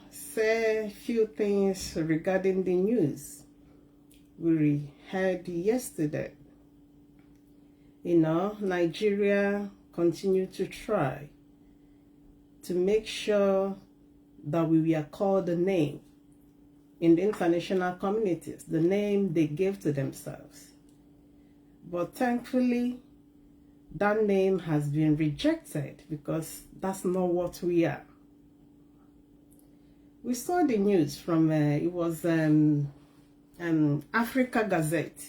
say a few things regarding the news we heard yesterday. Nigeria continue to try to make sure that we were called a name in the international communities, the name they gave to themselves. But thankfully, that name has been rejected because that's not what we are. We saw the news from, it was Africa Gazette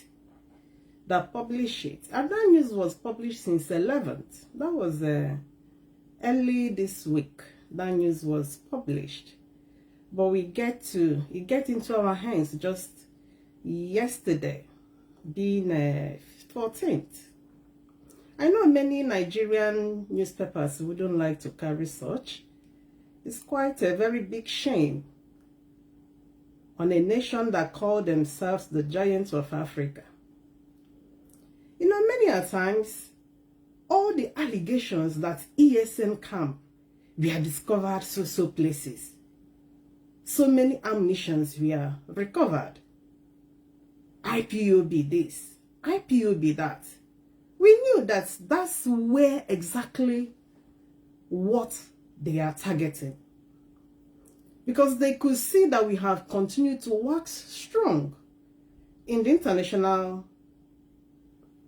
that published it. And that news was published since 11th. That was early this week. That news was published. But it get into our hands just yesterday, being 14th. I know many Nigerian newspapers wouldn't like to carry such. It's quite a very big shame on a nation that call themselves the giants of Africa. Many a times, all the allegations that ESN camp were discovered so places. So many ammunitions were recovered. IPOB this, IPOB that. We knew that that's where exactly what they are targeting. Because they could see that we have continued to work strong in the international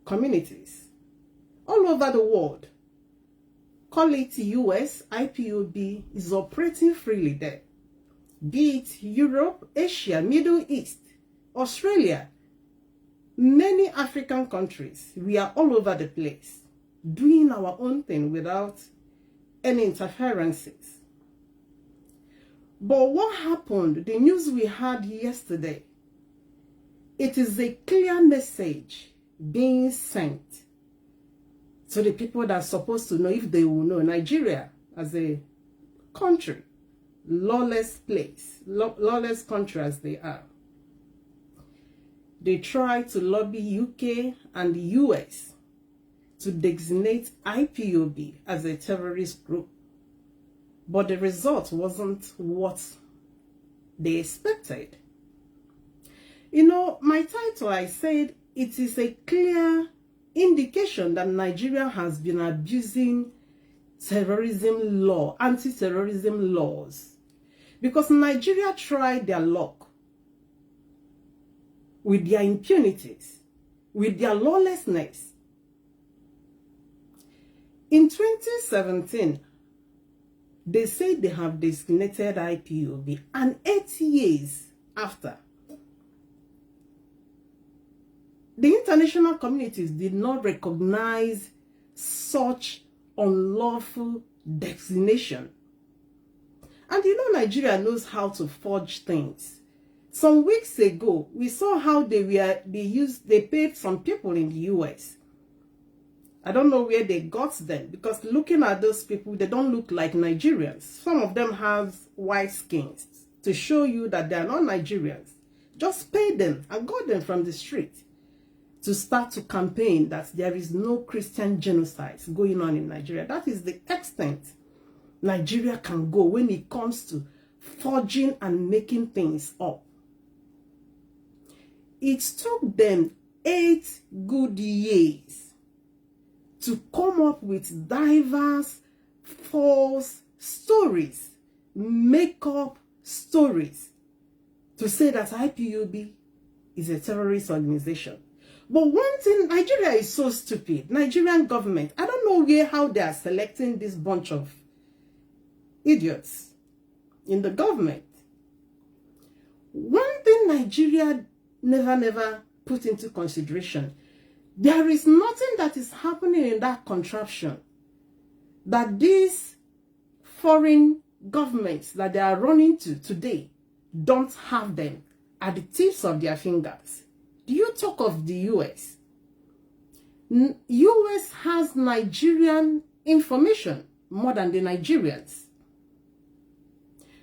communities all over the world. Call it US, IPOB is operating freely there. Be it Europe, Asia, Middle East, Australia, many African countries, we are all over the place, doing our own thing without any interferences. But what happened, the news we had yesterday, it is a clear message being sent to the people that are supposed to know, if they will know. Nigeria as a country, lawless place, lawless country as they are. They try to lobby UK and the US to designate IPOB as a terrorist group. But the result wasn't what they expected. My title, I said, it is a clear indication that Nigeria has been abusing terrorism law, anti-terrorism laws. Because Nigeria tried their luck with their impunities, with their lawlessness. In 2017, they say they have designated IPOB, and 8 years after, the international communities did not recognize such unlawful designation. And Nigeria knows how to forge things. Some weeks ago, we saw how they paid some people in the US. I don't know where they got them, because looking at those people, they don't look like Nigerians. Some of them have white skins to show you that they are not Nigerians. Just pay them and got them from the street to start to campaign that there is no Christian genocide going on in Nigeria. That is the extent Nigeria can go when it comes to forging and making things up. It took them 8 good years to come up with diverse false stories, make-up stories, to say that IPOB is a terrorist organization. But one thing, Nigeria is so stupid. Nigerian government, I don't know how they are selecting this bunch of idiots in the government. One thing Nigeria never put into consideration, there is nothing that is happening in that contraption that these foreign governments that they are running to today don't have them at the tips of their fingers. Do you talk of the US? US has Nigerian information more than the Nigerians.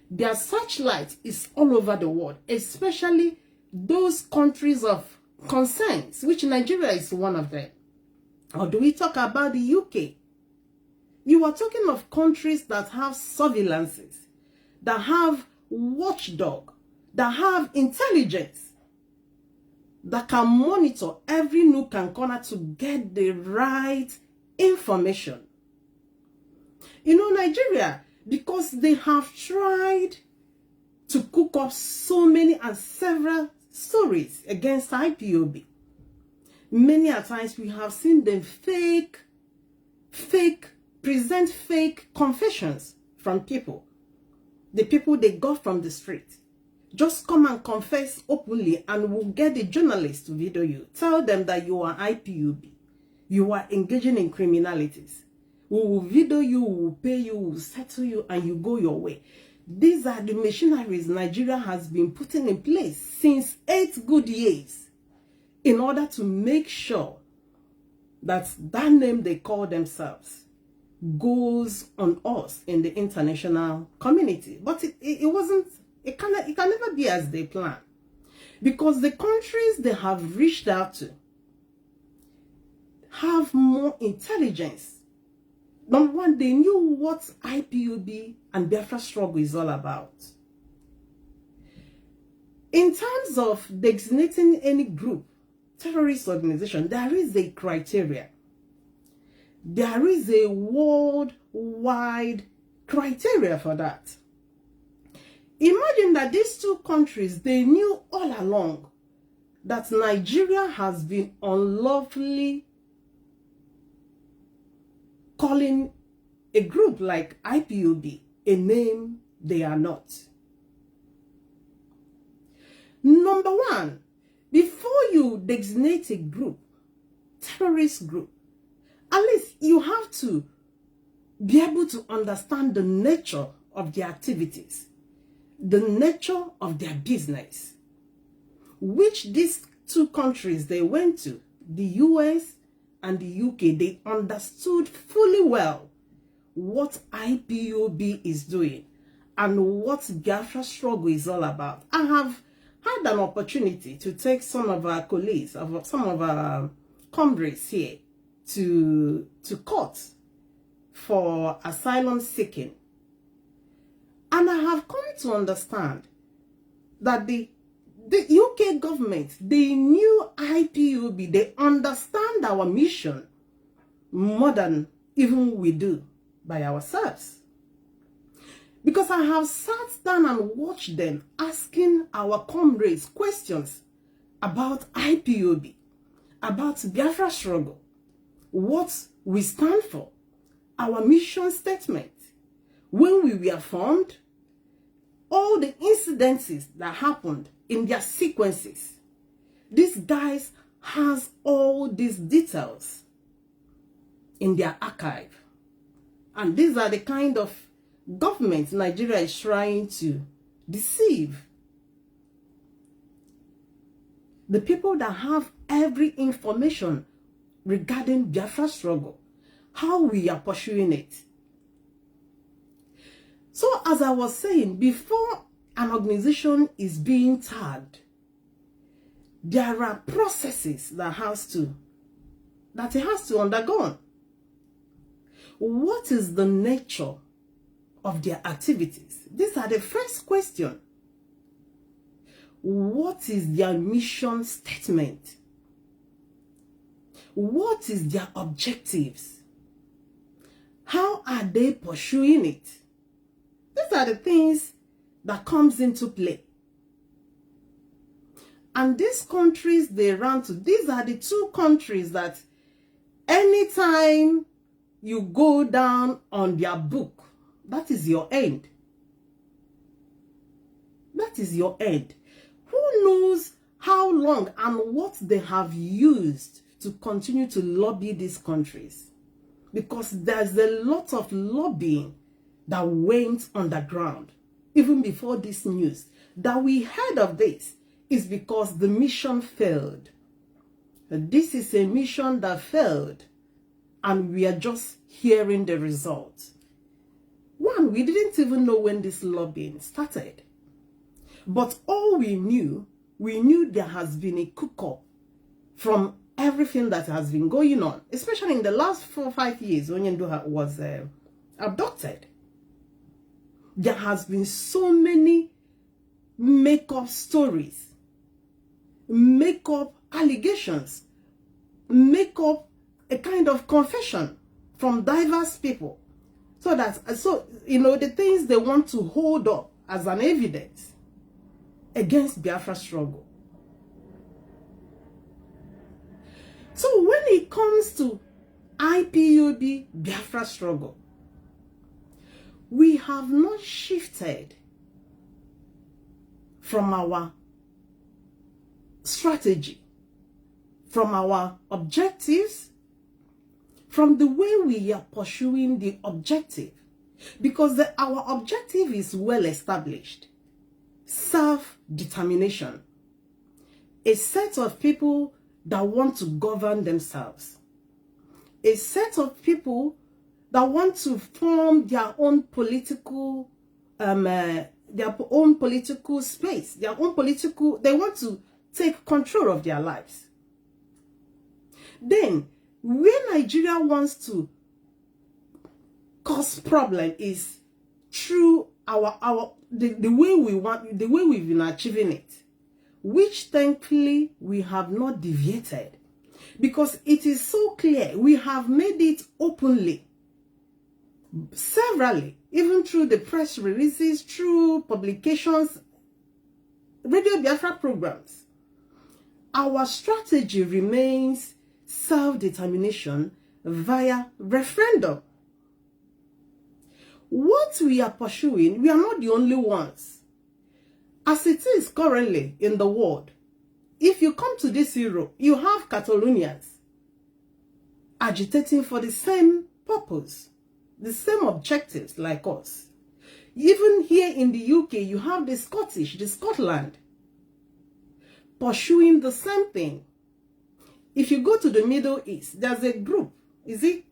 Their searchlight is all over the world, especially those countries of concerns, which Nigeria is one of them. Or do we talk about the UK? You are talking of countries that have surveillances, that have watchdog, that have intelligence, that can monitor every nook and corner to get the right information. You know, Nigeria, because they have tried to cook up so many and several stories against IPOB. Many a times we have seen them present fake confessions from people. The people they got from the street. Just come and confess openly and we'll get the journalists to video you. Tell them that you are IPOB. You are engaging in criminalities. We will video you, we will pay you, we will settle you, and you go your way. These are the machineries Nigeria has been putting in place since 8 good years in order to make sure that that name they call themselves goes on us in the international community. But it can never be as they plan. Because the countries they have reached out to have more intelligence. Number one, they knew what IPOB and Biafra struggle is all about. In terms of designating any group, terrorist organization, there is a criteria. There is a worldwide criteria for that. Imagine that these two countries, they knew all along that Nigeria has been unlawfully calling a group like IPOB a name they are not. Number one, before you designate a group, terrorist group, at least you have to be able to understand the nature of their activities, the nature of their business, which these two countries they went to, the US and the UK, they understood fully well what IPOB is doing and what Biafra struggle is all about. I have had an opportunity to take some of our colleagues, some of our comrades here to court for asylum seeking. And I have come to understand that the UK government, they knew IPOB, they understand our mission more than even we do by ourselves. Because I have sat down and watched them asking our comrades questions about IPOB, about Biafra struggle, what we stand for, our mission statement, when we were formed, all the incidences that happened in their sequences. These guys has all these details in their archive. And these are the kind of government Nigeria is trying to deceive. The people that have every information regarding Biafra struggle, how we are pursuing it. So as I was saying, before an organization is being tagged, there are processes that it has to undergo. What is the nature of their activities? These are the first question. What is their mission statement? What is their objectives? How are they pursuing it? These are the things that comes into play. And these countries they run to, these are the two countries that anytime you go down on their book, that is your end. That is your end. Who knows how long and what they have used to continue to lobby these countries? Because there's a lot of lobbying that went underground, even before this news. That we heard of this is because the mission failed. This is a mission that failed, and we are just hearing the results. One, we didn't even know when this lobbying started. But all we knew there has been a cook-up from everything that has been going on, especially in the last 4 or 5 years when Nnamdi was abducted. There has been so many make-up stories, make-up allegations, make-up a kind of confession from diverse people. So the things they want to hold up as an evidence against Biafra struggle. So when it comes to IPOB Biafra struggle, we have not shifted from our strategy, from our objectives, from the way we are pursuing the objective, because our objective is well established. Self-determination. A set of people that want to govern themselves. A set of people that want to form their own political space, they want to take control of their lives. Then, where Nigeria wants to cause problem is through the way we've been achieving it, which thankfully we have not deviated, because it is so clear. We have made it openly, severally, even through the press releases, through publications, Radio Biafra programs. Our strategy remains self-determination via referendum. What we are pursuing, we are not the only ones. As it is currently in the world, if you come to this Europe, you have Catalonians agitating for the same purpose, the same objectives like us. Even here in the UK, you have the Scotland, pursuing the same thing. If you go to the Middle East, there's a group, is it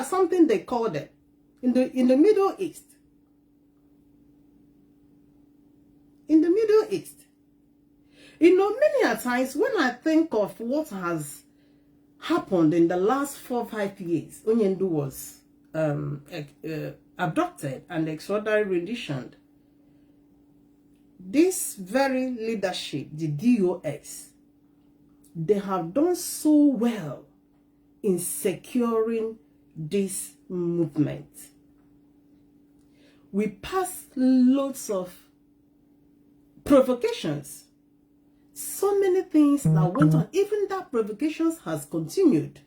something they call them, in the Middle East. In the Middle East. You know, many a times when I think of what has happened in the last 4 or 5 years, Onyendu was abducted and extraordinarily renditioned. This very leadership, the DOS, they have done so well in securing this movement. We passed loads of provocations, so many things that went on. Even that provocations has continued.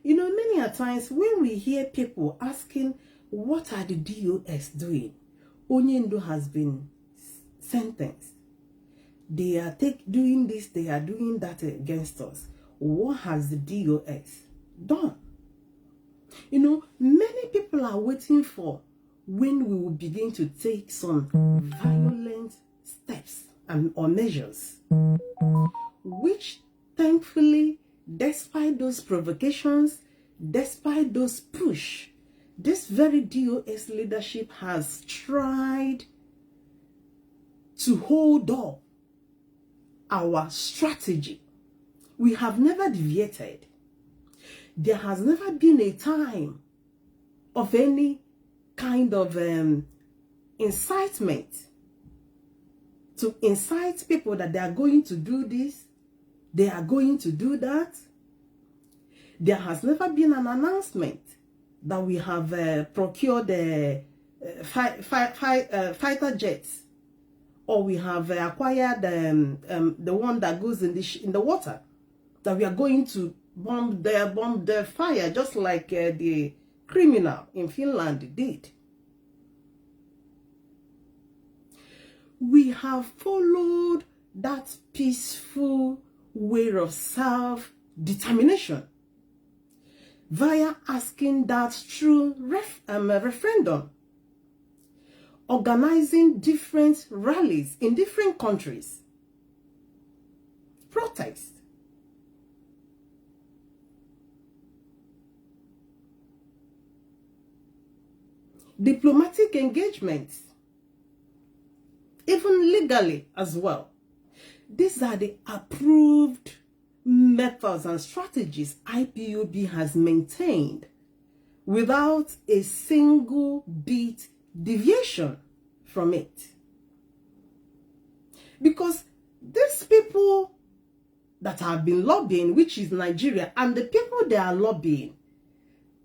You know, many a times when we hear people asking, what are the DOS doing? Onyendu has been sentenced. They are doing this, they are doing that against us. What has the DOS done? You know, many people are waiting for when we will begin to take some violent steps or measures, which thankfully, despite those provocations, despite those push, this very DOS leadership has tried to hold up our strategy. We have never deviated. There has never been a time of any kind of incitement to incite people that they are going to do this, they are going to do that. There has never been an announcement that we have procured fighter jets, or we have acquired the one that goes in the water, that we are going to bomb their fire, just like the criminal in Finland did. We have followed that peaceful way of self-determination via asking that through referendum, organizing different rallies in different countries, protest. Diplomatic engagements, even legally as well. These are the approved methods and strategies IPOB has maintained without a single bit deviation from it. Because these people that have been lobbying, which is Nigeria, and the people they are lobbying,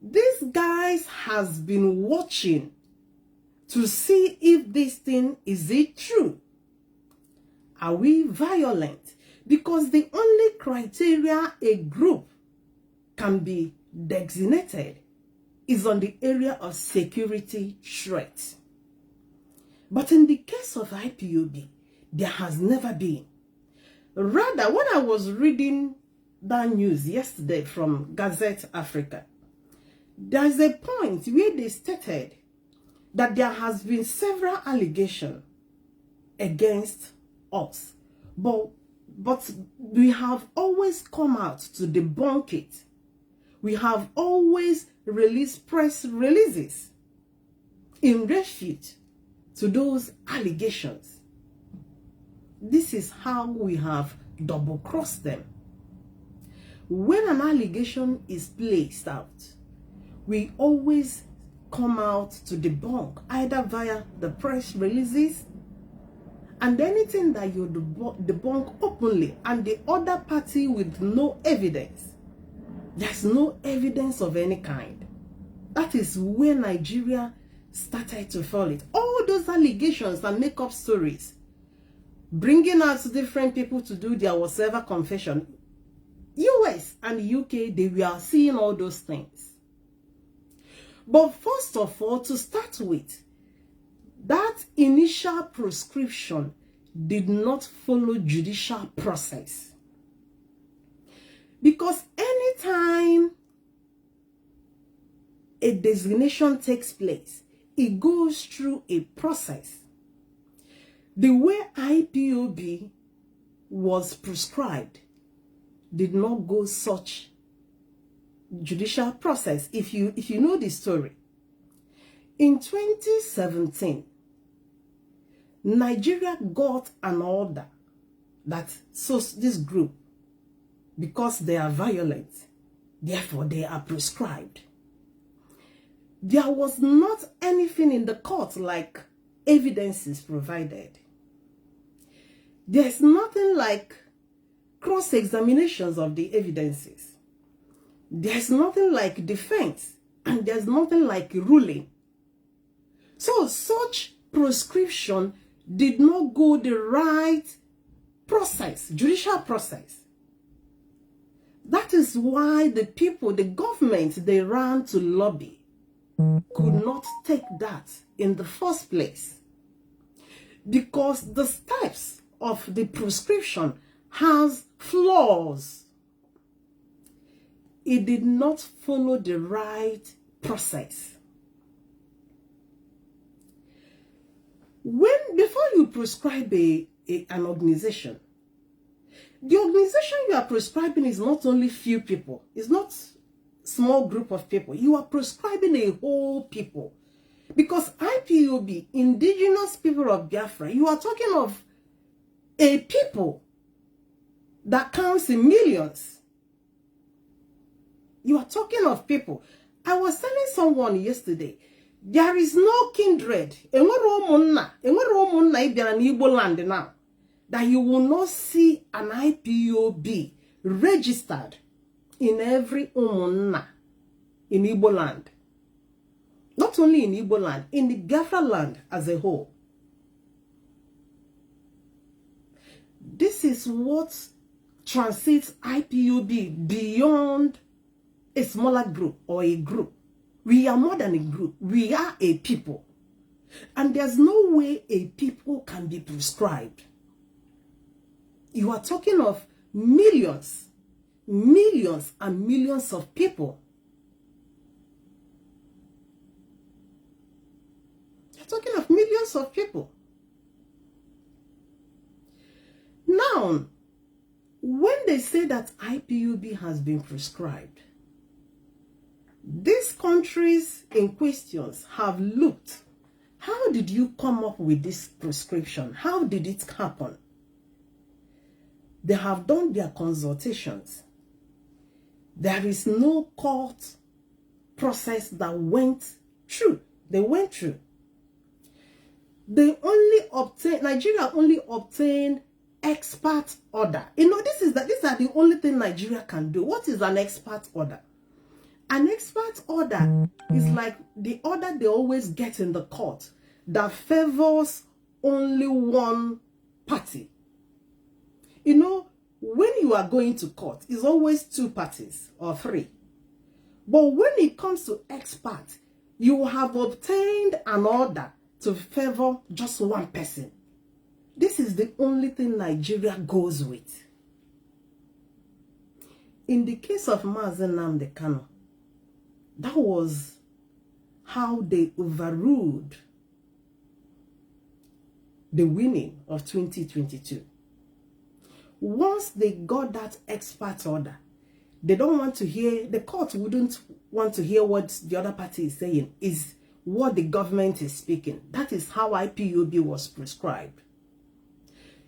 these guys has been watching to see if this thing is it true. Are we violent? Because the only criteria a group can be designated is on the area of security threat. But in the case of IPOB, there has never been. Rather, when I was reading that news yesterday from Gazette Africa, there's a point where they stated that there has been several allegations against us, but we have always come out to debunk it. We have always released press releases in refute to those allegations. This is how we have double-crossed them. When an allegation is placed out, we always come out to debunk, either via the press releases, and anything that you debunk openly, and the other party with no evidence. There's no evidence of any kind. That is where Nigeria started to fall it. All those allegations and make-up stories, bringing out different people to do their whatever confession. US and UK, they were seeing all those things. But first of all, to start with, that initial prescription did not follow judicial process. Because anytime a designation takes place, it goes through a process. The way IPOB was prescribed did not go such judicial process. If you know the story, in 2017, Nigeria got an order that so this group, because they are violent, therefore they are prescribed. There was not anything in the court like evidences provided. There's nothing like cross-examinations of the evidences. There's nothing like defense, and there's nothing like ruling. So such prescription did not go the right process, judicial process. That is why the people, the government they ran to lobby could not take that in the first place. Because the steps of the prescription has flaws. It did not follow the right process. Before you prescribe an organization, the organization you are prescribing is not only few people. It's not small group of people. You are prescribing a whole people. Because IPOB, indigenous people of Biafra, you are talking of a people that counts in millions. You are talking of people. I was telling someone yesterday, there is no kindred in Igbo land now that you will not see an IPOB registered in every Umunna in Igbo land. Not only in Igbo land, in the Biafra land as a whole. This is what transits IPOB beyond a smaller group or a group. We are more than a group. We are a people. And there's no way a people can be prescribed. You are talking of millions, millions and millions of people. You're talking of millions of people. Now, when they say that IPOB has been prescribed, these countries in questions have looked. How did you come up with this prescription? How did it happen? They have done their consultations. There is no court process that went through. They went through. Nigeria only obtained expert order. You know, these are the only thing Nigeria can do. What is an expert order? An expert order is like the order they always get in the court that favors only one party. You know, when you are going to court, it's always 2 parties or 3. But when it comes to expert, you have obtained an order to favor just one person. This is the only thing Nigeria goes with. In the case of Mazi Nnamdi Kanu, that was how they overruled the winning of 2022. Once they got that expert order, they don't want to hear, the court wouldn't want to hear what the other party is saying, is what the government is speaking. That is how IPOB was prescribed.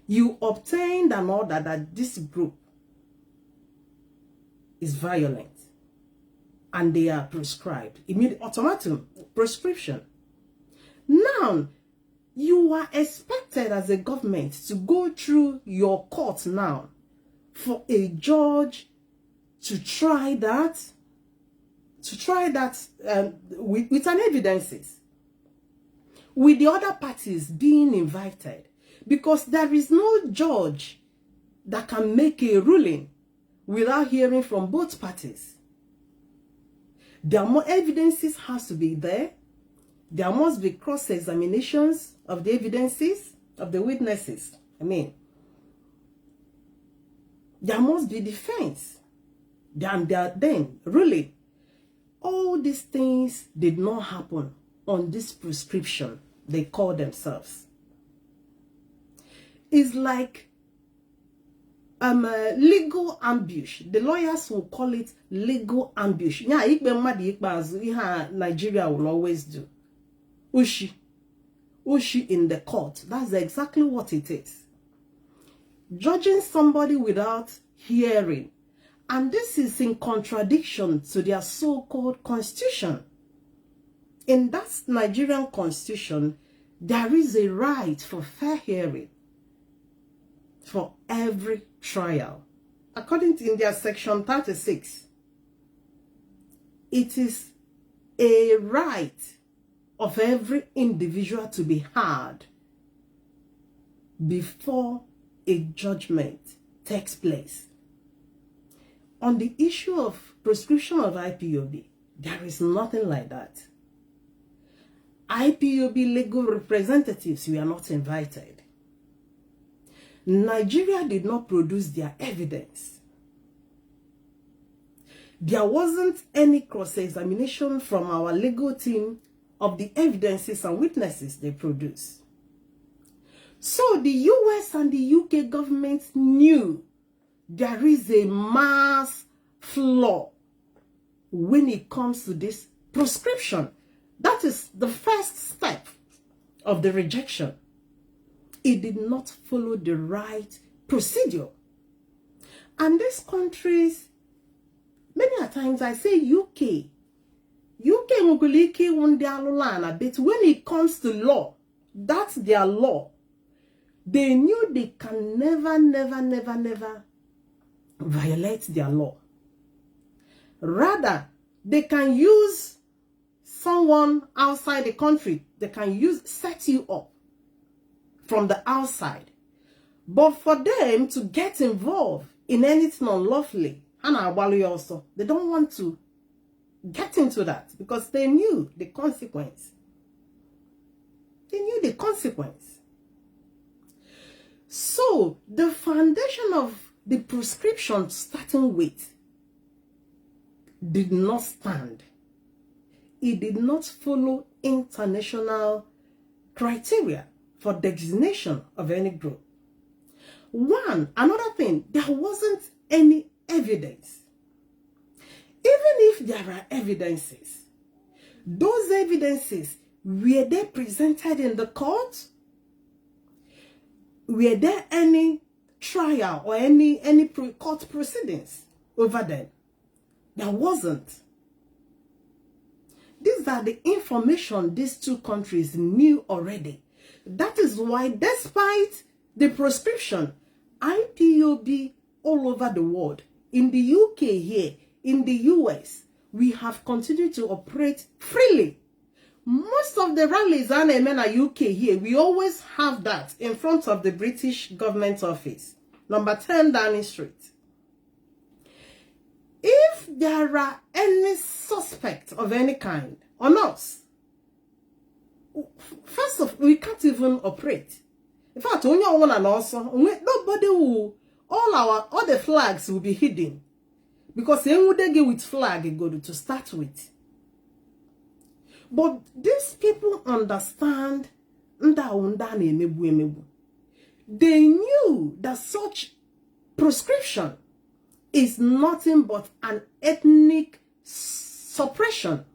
You obtained an order that this group is violent, and they are prescribed. Immediate automatic prescription. Now, you are expected as a government to go through your court now for a judge to try that with an evidences, with the other parties being invited, because there is no judge that can make a ruling without hearing from both parties. There are more evidences has to be there. There must be cross-examinations of the evidences of the witnesses. Then there must be defense. Then really, all these things did not happen on this prescription they call themselves. It's like legal ambush. The lawyers will call it legal ambush. Yeah, Nigeria will always do. Ushi in the court. That's exactly what it is. Judging somebody without hearing. And this is in contradiction to their so-called constitution. In that Nigerian constitution, there is a right for fair hearing for every trial. According to India section 36, it is a right of every individual to be heard before a judgment takes place. On the issue of prescription of IPOB, there is nothing like that. IPOB legal representatives were not invited. Nigeria did not produce their evidence. There wasn't any cross-examination from our legal team of the evidences and witnesses they produced. So the US and the UK governments knew there is a mass flaw when it comes to this prescription. That is the first step of the rejection. It did not follow the right procedure. And these countries, many a times I say UK won their law, but when it comes to law, that's their law. They knew they can never violate their law. Rather, they can use someone outside the country. They can set you up from the outside. But for them to get involved in anything unlawfully, also, they don't want to get into that because they knew the consequence. They knew the consequence. So the foundation of the prescription starting with did not stand. It did not follow international criteria for designation of any group. Another thing, there wasn't any evidence. Even if there are evidences, those evidences, were they presented in the court? Were there any trial or any court proceedings over them? There wasn't. These are the information these two countries knew already. That is why, despite the proscription, IPOB all over the world, in the UK here, in the US, we have continued to operate freely. Most of the rallies in the UK here, we always have that in front of the British government office, number 10 Downing Street. If there are any suspect of any kind on us, first of all, we can't even operate. In fact, only one and also nobody will. All the flags will be hidden, because they would get with flag go to start with. But these people understand. They knew that such proscription is nothing but an ethnic suppression,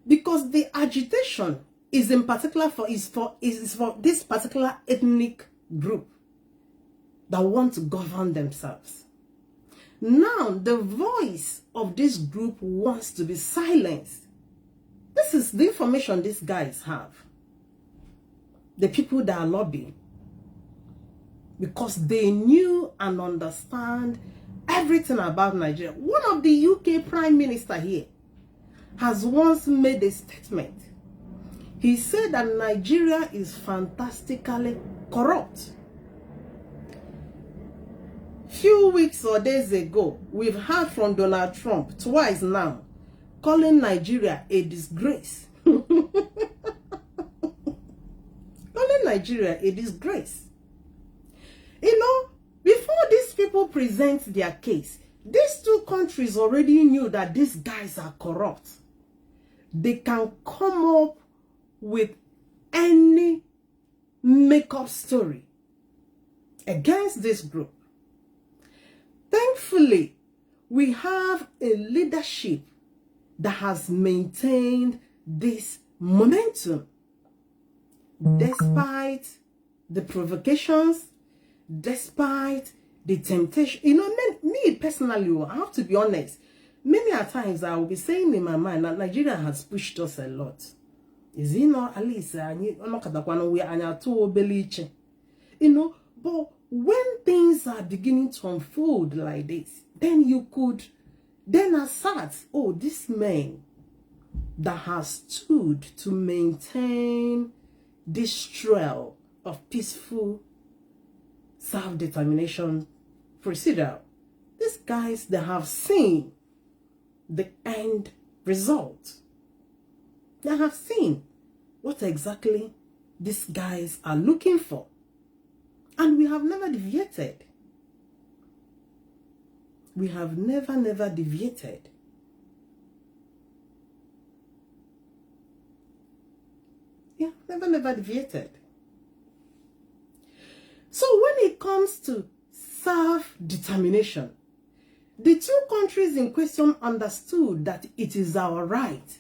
because the agitation is in particular for this particular ethnic group that want to govern themselves. Now the voice of this group wants to be silenced. This is the information these guys have, the people that are lobbying, because they knew and understand everything about Nigeria. One of the UK Prime Minister here has once made a statement. He said that Nigeria is fantastically corrupt. Few weeks or days ago, we've heard from Donald Trump twice now, calling Nigeria a disgrace. Calling Nigeria a disgrace. You know, before these people present their case, these two countries already knew that these guys are corrupt. They can come up with any make-up story against this group. Thankfully, we have a leadership that has maintained this momentum despite the provocations, despite the temptation. You know, me personally, I have to be honest, many a times I will be saying in my mind that Nigeria has pushed us a lot. Is it not? At least, you know, but when things are beginning to unfold like this, then you could then assert, oh, this man that has stood to maintain this trail of peaceful self-determination procedure. These guys, they have seen the end result. They have seen what exactly these guys are looking for. And we have never deviated. We have never deviated. Yeah, never deviated. So when it comes to self-determination, the two countries in question understood that it is our right.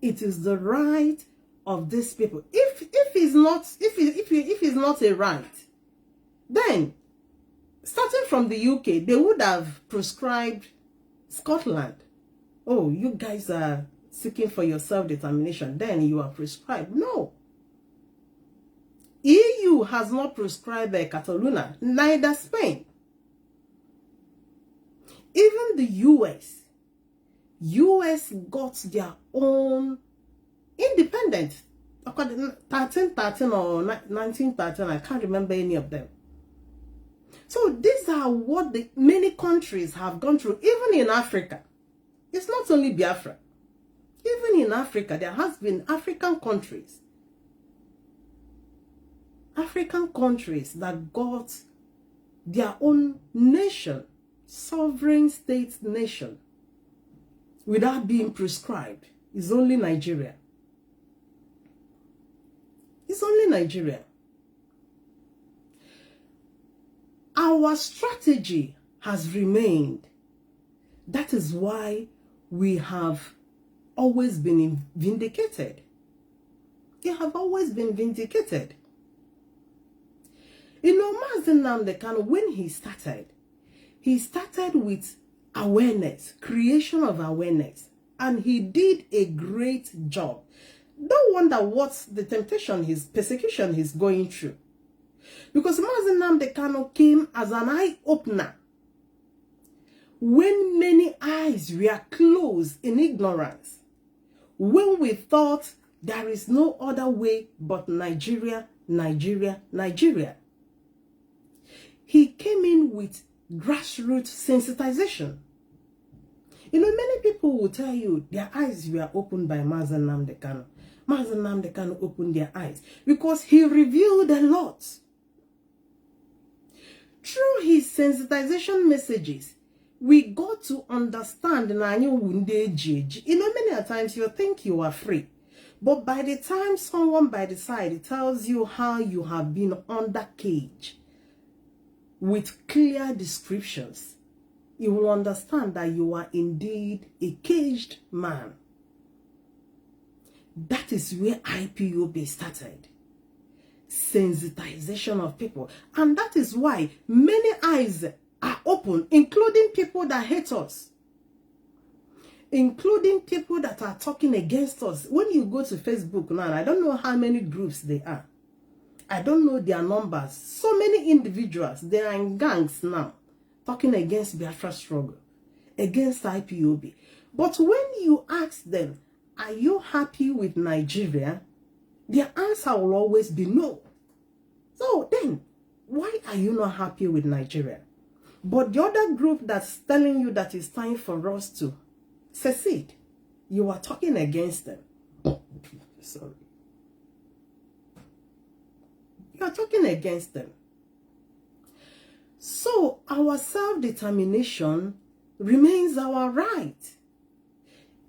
It is the right of these people. If it's not a right, then starting from the UK, they would have prescribed Scotland. Oh, you guys are seeking for your self-determination, then you are prescribed. No. EU has not prescribed Catalonia, neither Spain. Even the US got their own independence. 1313 or 1913, I can't remember any of them. So these are what many countries have gone through, even in Africa. It's not only Biafra. Even in Africa, there has been African countries that got their own nation, sovereign state nation, without being prescribed. It's only Nigeria. It's only Nigeria. Our strategy has remained. That is why we have always been vindicated. They have always been vindicated. You know, Mazi Nnamdi Kanu, when he started with awareness, creation of awareness, and he did a great job. don't wonder what the temptation, his persecution he's going through. Because Mazi Nnamdi Kanu came as an eye-opener when many eyes were closed in ignorance, when we thought there is no other way but Nigeria, Nigeria, Nigeria. He came in with grassroots sensitization. You know, many people will tell you their eyes were opened by Mazi Nnamdi Kanu. Mazi Nnamdi Kanu opened their eyes because he revealed a lot. Through his sensitization messages, we got to understand. You know, many times you think you are free, but by the time someone by the side tells you how you have been under cage with clear descriptions, you will understand that you are indeed a caged man. That is where IPOB started. Sensitization of people. And that is why many eyes are open, including people that hate us, including people that are talking against us. When you go to Facebook now, I don't know how many groups they are. I don't know their numbers. So many individuals, they are in gangs now, talking against Biafra struggle, against IPOB. But when you ask them, are you happy with Nigeria? Their answer will always be no. So then, why are you not happy with Nigeria? But the other group that's telling you that it's time for us to secede, you are talking against them. Sorry. You are talking against them. So our self-determination remains our right.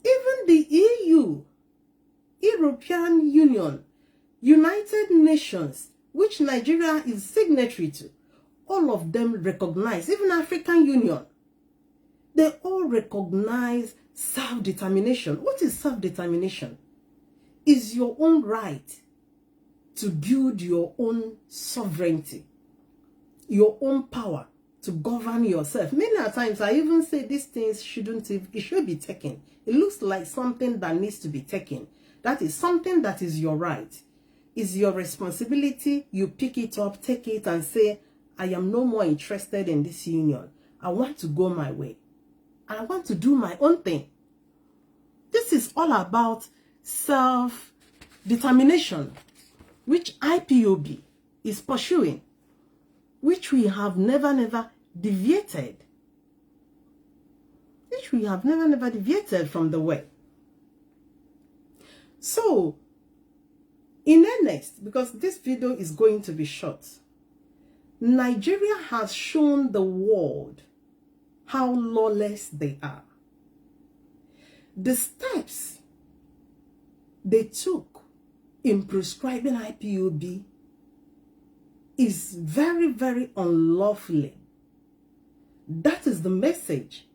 Even the EU, European Union, United Nations, which Nigeria is signatory to, all of them recognize, even African Union, they all recognize self-determination. What is self-determination? Is your own right to build your own sovereignty, your own power to govern yourself. Many times I even say these things shouldn't, it should be taken. It looks like something that needs to be taken. That is something that is your right. It's your responsibility. You pick it up, take it and say, I am no more interested in this union. I want to go my way. I want to do my own thing. This is all about self-determination, which IPOB is pursuing, which we have never deviated. Which we have never deviated from the way. So, in earnest, because this video is going to be short, Nigeria has shown the world how lawless they are. The steps they took in prescribing IPOB is very unlawfully. That is the message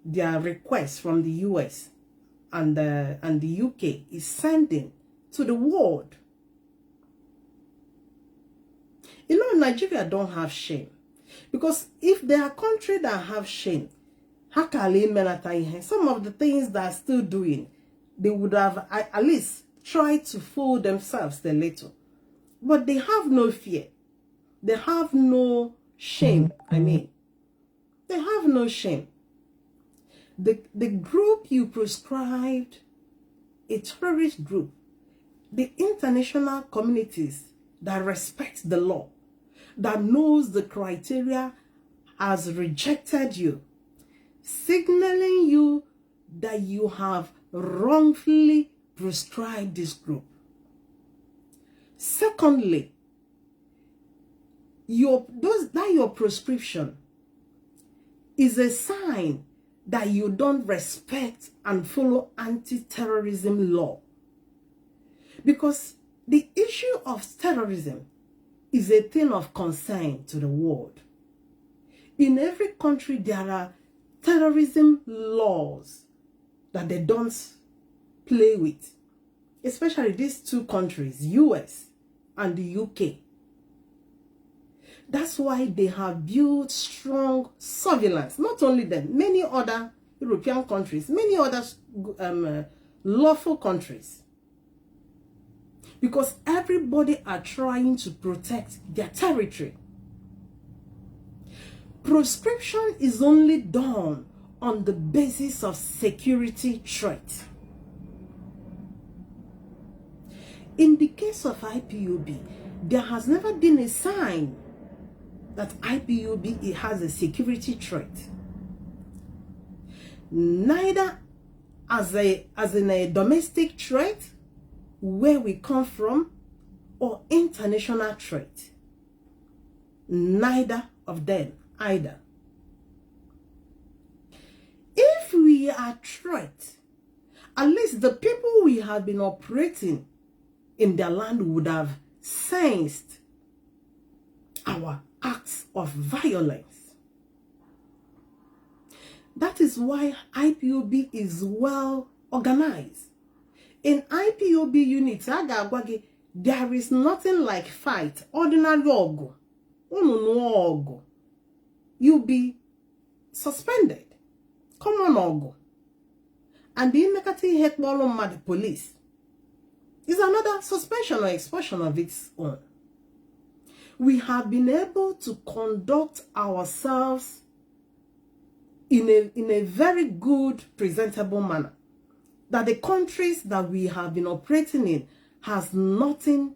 their request from the US and the UK is sending to the world. You know, Nigeria don't have shame. Because if there are countries that have shame, some of the things they are still doing, they would have at least tried to fool themselves a little. But they have no fear. They have no shame. I mean, they have no shame. The group you prescribed, a terrorist group, the international communities that respect the law, that knows the criteria, has rejected you, signaling you that you have wrongfully prescribed this group. Secondly, your prescription is a sign that you don't respect and follow anti-terrorism law. Because the issue of terrorism is a thing of concern to the world. In every country, there are terrorism laws that they don't play with. Especially these two countries, US and the UK. That's why they have built strong surveillance. Not only them, many other European countries, many other lawful countries. Because everybody are trying to protect their territory. Proscription is only done on the basis of security threat. In the case of IPOB, there has never been a sign that IPOB has a security threat. Neither as in a domestic threat, where we come from, or international threat. Neither of them either. If we are threat, at least the people we have been operating in their land would have sensed our acts of violence. That is why IPOB is well organized. In IPOB units, there is nothing like fight, ordinary ogo. You'll be suspended. Common ogo. And the Inekati the police is another suspension or expulsion of its own. We have been able to conduct ourselves in a very good, presentable manner. That the countries that we have been operating in has nothing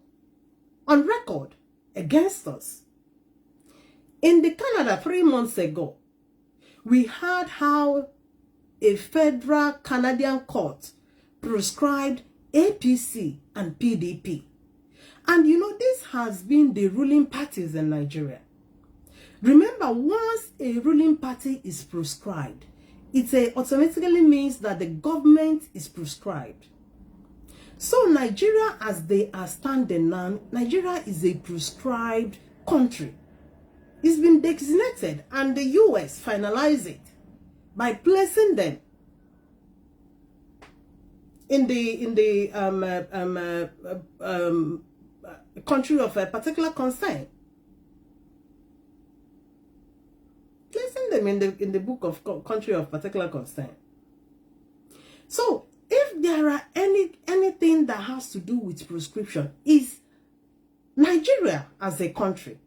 on record against us. In the Canada 3 months ago, we heard how a federal Canadian court prescribed APC and PDP. And you know, this has been the ruling parties in Nigeria. Remember, once a ruling party is prescribed, it automatically means that the government is prescribed. So Nigeria, as they are standing now, Nigeria is a prescribed country. It's been designated, and the US finalized it by placing them in the country of a particular concern. Placing them in the book of country of particular concern. So if there are anything that has to do with prescription, is Nigeria as a country.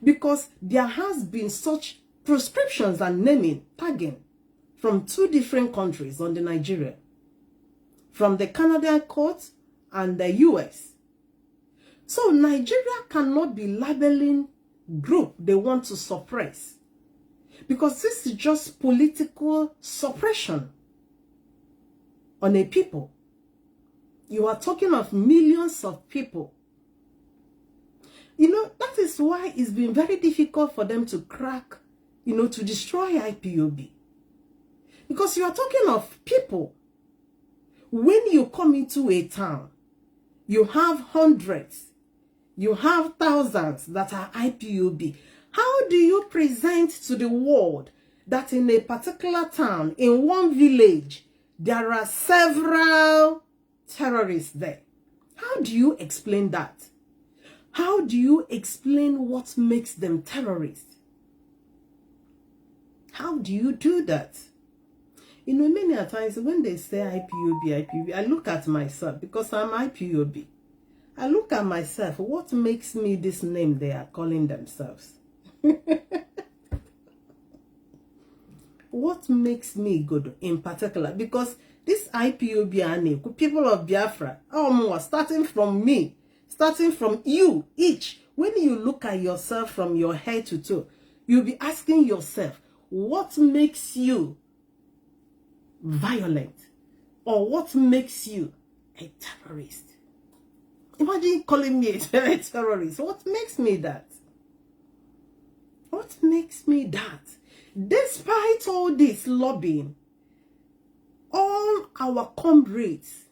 Because there has been such prescriptions and naming, tagging from 2 different countries on the Nigeria. From the Canadian court and the US. So Nigeria cannot be labeling group they want to suppress. Because this is just political suppression on a people. You are talking of millions of people. You know, that is why it's been very difficult for them to crack, you know, to destroy IPOB. Because you are talking of people. When you come into a town, you have hundreds, you have thousands that are IPOB. How do you present to the world that in a particular town, in one village, there are several terrorists there? How do you explain that? How do you explain what makes them terrorists? How do you do that? You know, many a times when they say IPOB, I look at myself because I'm IPOB. I look at myself, what makes me this name they are calling themselves? What makes me good in particular? Because this IPOB, people of Biafra, starting from me, starting from you, each, when you look at yourself from your head to toe, you'll be asking yourself, what makes you violent? Or what makes you a terrorist? Imagine calling me a terrorist. What makes me that? What makes me that? Despite all this lobbying, all our comrades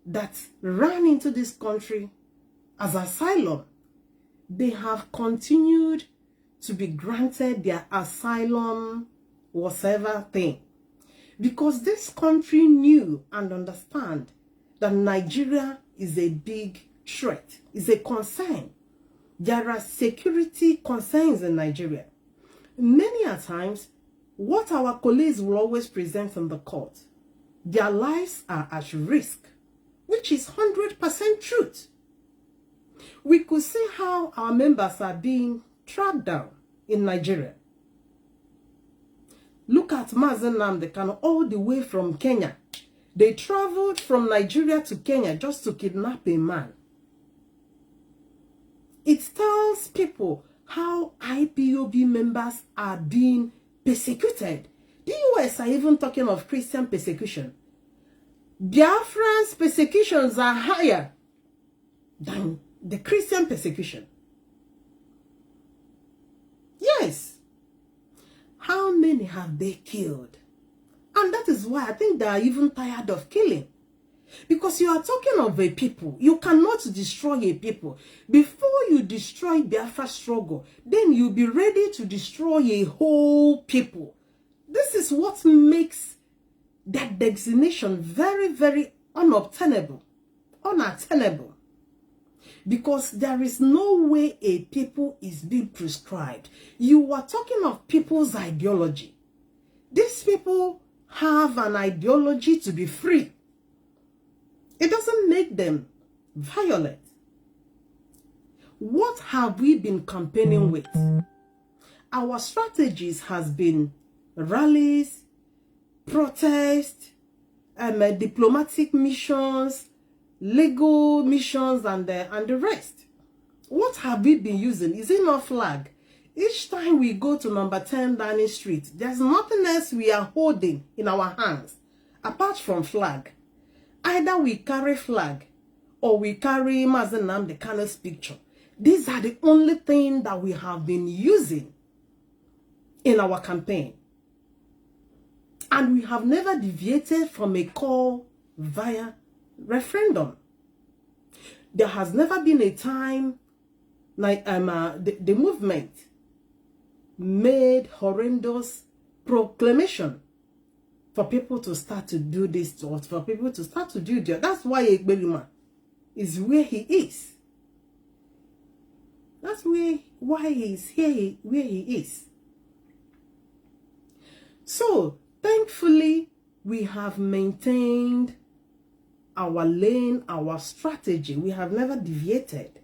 that ran into this country as asylum, they have continued to be granted their asylum, whatever thing. Because this country knew and understand that Nigeria is a big threat, is a concern. There are security concerns in Nigeria. Many a times, what our colleagues will always present in the court, their lives are at risk, which is 100% truth. We could see how our members are being tracked down in Nigeria. Look at Mazi Nnamdi Kanu all the way from Kenya. They traveled from Nigeria to Kenya just to kidnap a man. It tells people how IPOB members are being persecuted. The US are even talking of Christian persecution. Biafrans persecutions are higher than the Christian persecution. Yes. How many have they killed? And that is why I think they are even tired of killing. Because you are talking of a people. You cannot destroy a people. Before you destroy Biafra struggle, then you'll be ready to destroy a whole people. This is what makes that designation very, very unattainable. Because there is no way a people is being prescribed. You are talking of people's ideology. These people have an ideology to be free. It doesn't make them violent. What have we been campaigning with? Our strategies has been rallies, protests, diplomatic missions, legal missions, and the rest. What have we been using? Is it not flag? Each time we go to number 10 Downing Street, there's nothing else we are holding in our hands apart from flag. Either we carry flag or we carry Mazi Nnamdi Kanu's picture. These are the only thing that we have been using in our campaign. And we have never deviated from a call via referendum. There has never been a time like the movement made horrendous proclamation for people to start to do this, or for people to start to do that. That's why Egbelima is where he is. That's why he is here, where he is. So, thankfully, we have maintained our lane, our strategy. We have never deviated.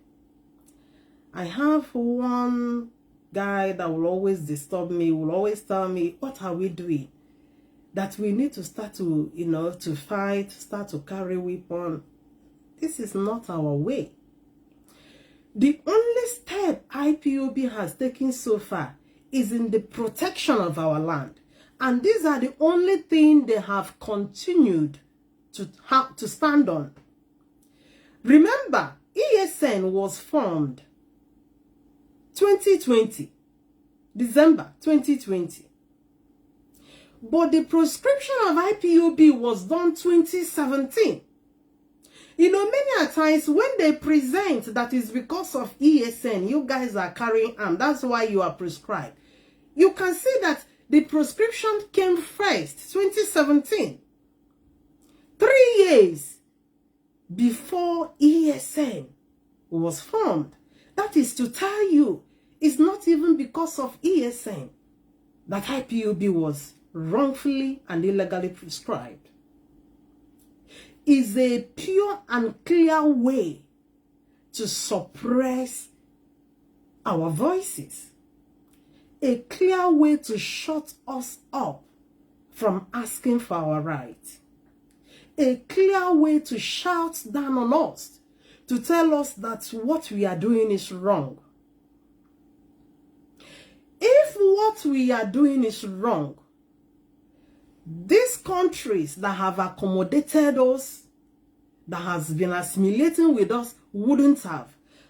I have one guy that will always disturb me, will always tell me, what are we doing? That we need to start to, to fight, start to carry weapon. This is not our way. The only step IPOB has taken so far is in the protection of our land. And these are the only things they have continued to stand on. Remember, ESN was formed 2020, December 2020. But the proscription of IPOB was done 2017. Many a times when they present that is because of ESN, you guys are carrying arms, that's why you are prescribed. You can see that the proscription came first, 2017. 3 years before ESN was formed. That is to tell you, it's not even because of ESN that IPOB was wrongfully and illegally prescribed. Is a pure and clear way to suppress our voices. A clear way to shut us up from asking for our rights. A clear way to shout down on us, to tell us that what we are doing is wrong. If what we are doing is wrong, these countries that have accommodated us, that has been assimilating with us, wouldn't have.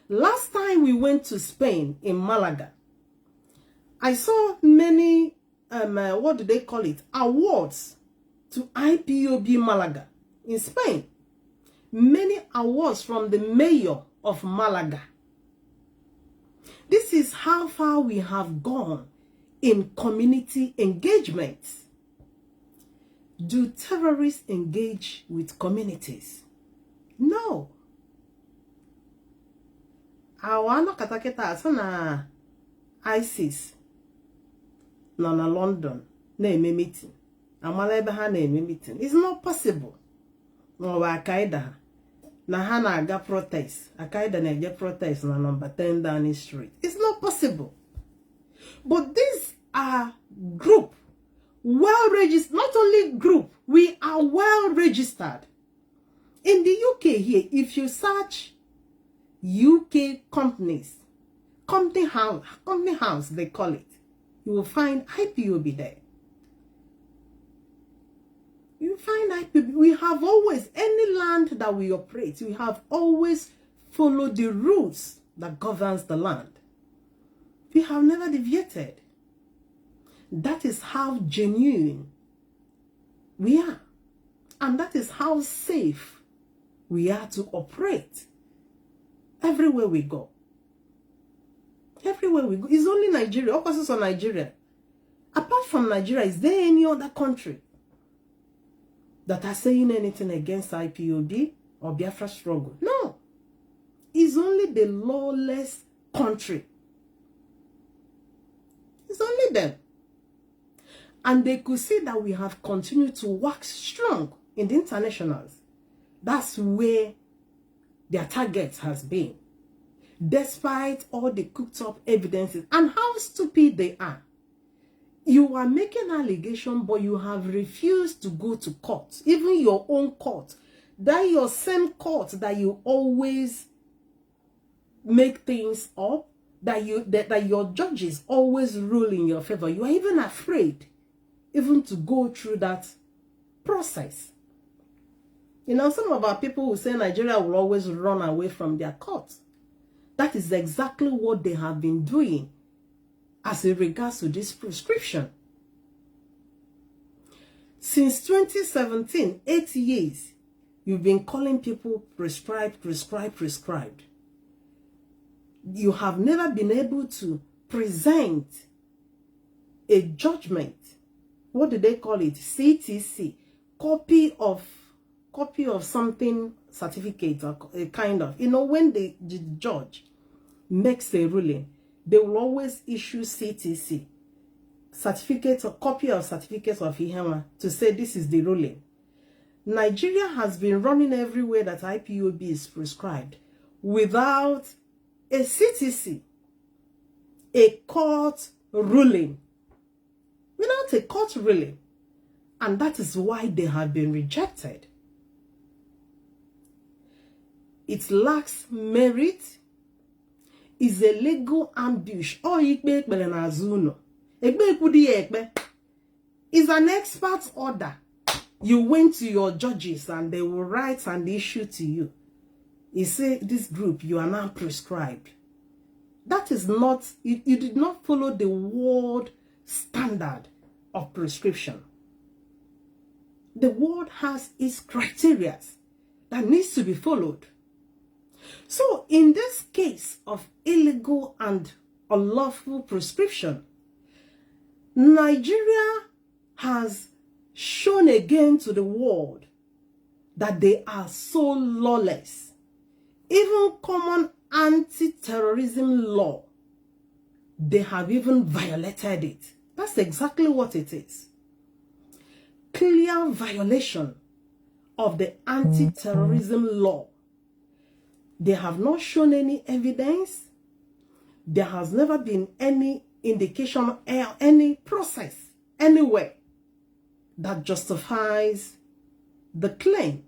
Last time we went to Spain, in Malaga, I saw many, what do they call it, awards to IPOB Malaga in Spain. Many awards from the mayor of Malaga. This is how far we have gone in community engagement. Do terrorists engage with communities? No. Awano kataketa asana ISIS na London na eme meeting. Amalebe ha na-eme meeting. It's not possible. No, Akaida. Na ha na-aga protest. Akaida na-eje protest na number 10 Downing Street. It's not possible. But these are group, well registered. Not only group, we are well registered. In the UK here, if you search UK companies, company house they call it, you will find IPOB there. You find IPOB. We have always, any land that we operate, we have always followed the rules that governs the land. We have never deviated. That is how genuine we are. And that is how safe we are to operate everywhere we go. Everywhere we go. It's only Nigeria. Of course, it's on Nigeria. Apart from Nigeria, is there any other country that are saying anything against IPOB or Biafra struggle? No. It's only the lawless country. It's only them. And they could see that we have continued to work strong in the internationals. That's where their target has been. Despite all the cooked up evidences and how stupid they are. You are making an allegation, but you have refused to go to court. Even your own court. That your same court that you always make things up. That your judges always rule in your favor. You are even afraid even to go through that process. You know, some of our people who say Nigeria will always run away from their courts. That is exactly what they have been doing as in regards to this prescription. Since 2017, 8 years, you've been calling people prescribed. You have never been able to present a judgment. What do they call it? CTC. Copy of something, certificate, or a kind of. You know, when the judge makes a ruling, they will always issue CTC. Certificate or copy of certificate of Ihema to say this is the ruling. Nigeria has been running everywhere that IPOB is prescribed without a CTC, a court ruling, without a court ruling. And that is why they have been rejected. It lacks merit, is a legal ambush. Is an expert order. You went to your judges and they will write and issue to you. You say, this group, you are now prescribed. That is not, you did not follow the world standard of prescription. The world has its criteria that needs to be followed. So in this case of illegal and unlawful prescription, Nigeria has shown again to the world that they are so lawless. Even common anti-terrorism law, they have even violated it. That's exactly what it is. Clear violation of the anti-terrorism law. They have not shown any evidence. There has never been any indication or any process anywhere that justifies the claim.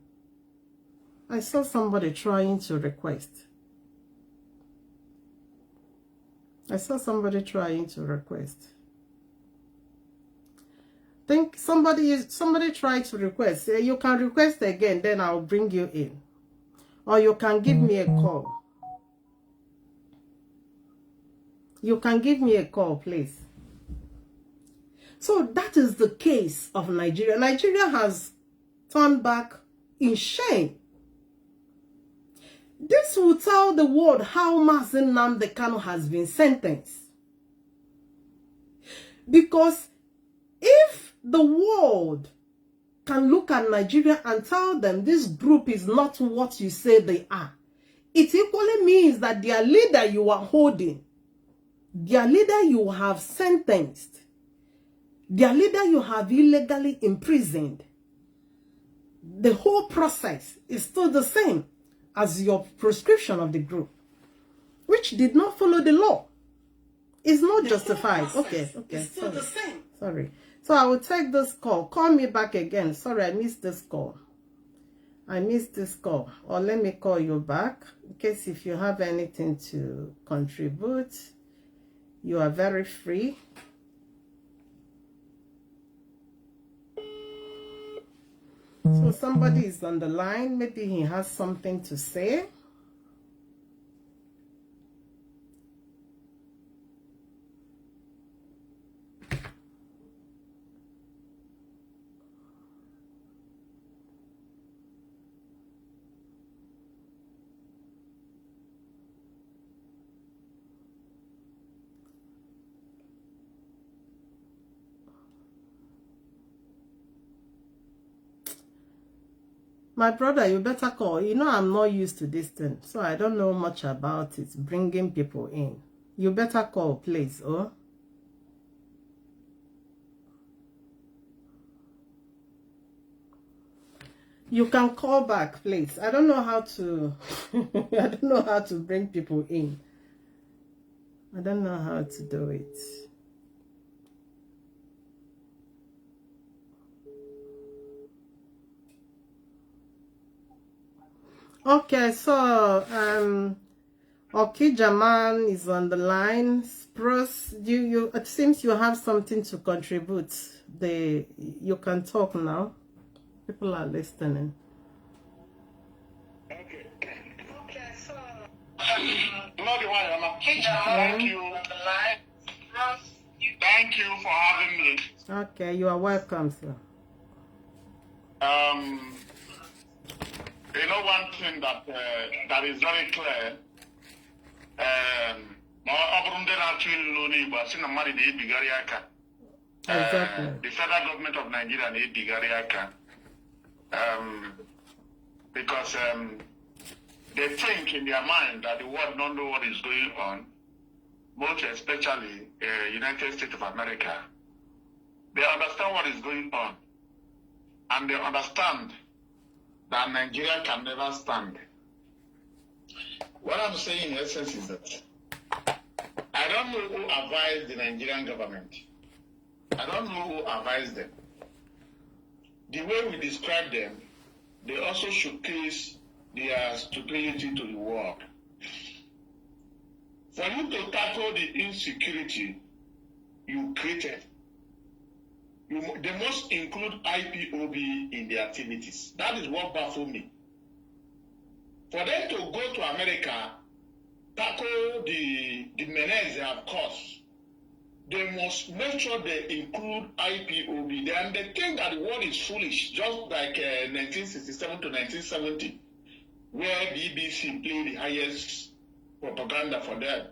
I saw somebody trying to request. I think somebody tried to request. You can request again, then I'll bring you in. Or you can give me a call. You can give me a call, please. So that is the case of Nigeria. Nigeria has turned back in shame. This will tell the world how Mazi Nnamdi Kanu has been sentenced. Because if the world can look at Nigeria and tell them this group is not what you say they are, it equally means that their leader you are holding, their leader you have sentenced, Their leader you have illegally imprisoned. The whole process is still the same as your proscription of the group, which did not follow the law. It's not justified. Okay. It's still the same. Sorry. So I will take this call. Call me back again. Sorry, I missed this call. Or let me call you back. In case if you have anything to contribute, you are very free. So somebody is on the line. Maybe he has something to say. My brother, you better call. You know I'm not used to this thing, so I don't know much about it, bringing people in. You better call, please, oh? You can call back, please. I don't know how to... I don't know how to bring people in. I don't know how to do it. Okay, so Jaman is on the line. Spruce, it seems you have something to contribute. You can talk now. People are listening. Okay, so thank you on the line. Thank you for having me. Okay, you are welcome, sir. You know one thing that is very clear. Exactly. The federal government of Nigeria because they think in their mind that the world don't know what is going on, most especially United States of America. They understand what is going on, and they understand that Nigeria can never stand. What I'm saying in essence is that I don't know who advised the Nigerian government. I don't know who advised them. The way we describe them, they also showcase their stupidity to the world. For you to tackle the insecurity you created, they must include Ipob in their activities. That is what baffles me. For them to go to America, tackle the menace they have caused, they must make sure they include Ipob. And they think that the world is foolish, just like 1967 to 1970, where BBC played the highest propaganda for them.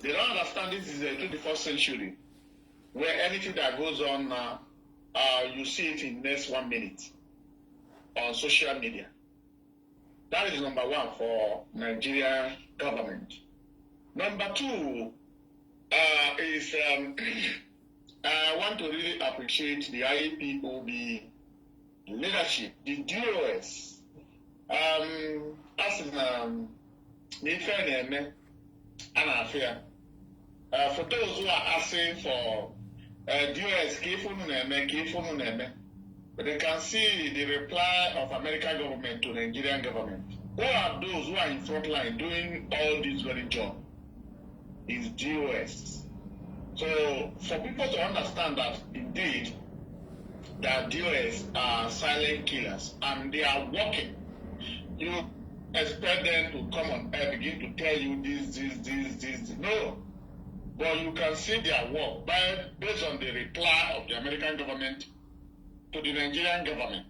They don't understand this is the 21st century, where anything that goes on now, you see it in next 1 minute on social media. That is number one for Nigeria government. Number two is I want to really appreciate the Ipob leadership, the DOS. As in for those who are asking for DOS, but they can see the reply of American government to Nigerian government. Who are those who are in front line doing all this very job? Is DOS. So for people to understand that indeed that DOS are silent killers and they are working, you expect them to come on air, begin to tell you this. No. But you can see their work based on the reply of the American government to the Nigerian government.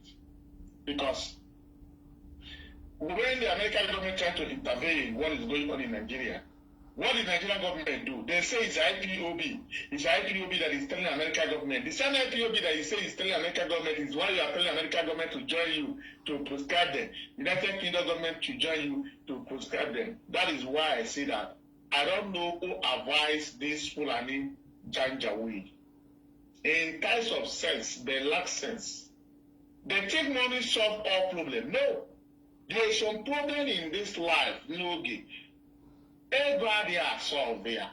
Because when the American government tried to intervene in what is going on in Nigeria, what did the Nigerian government do? They say it's Ipob. It's Ipob that is telling the American government. The same Ipob that you say is telling the American government is why you are telling the American government to join you to prescribe them. United Kingdom government to join you to prescribe them. That is why I say that I don't know who advised this Fulani Janjaweed. In times of sense, they lack sense. They think money solves all problems. No. There is some problem in this life, no gi. Everybody are solved there.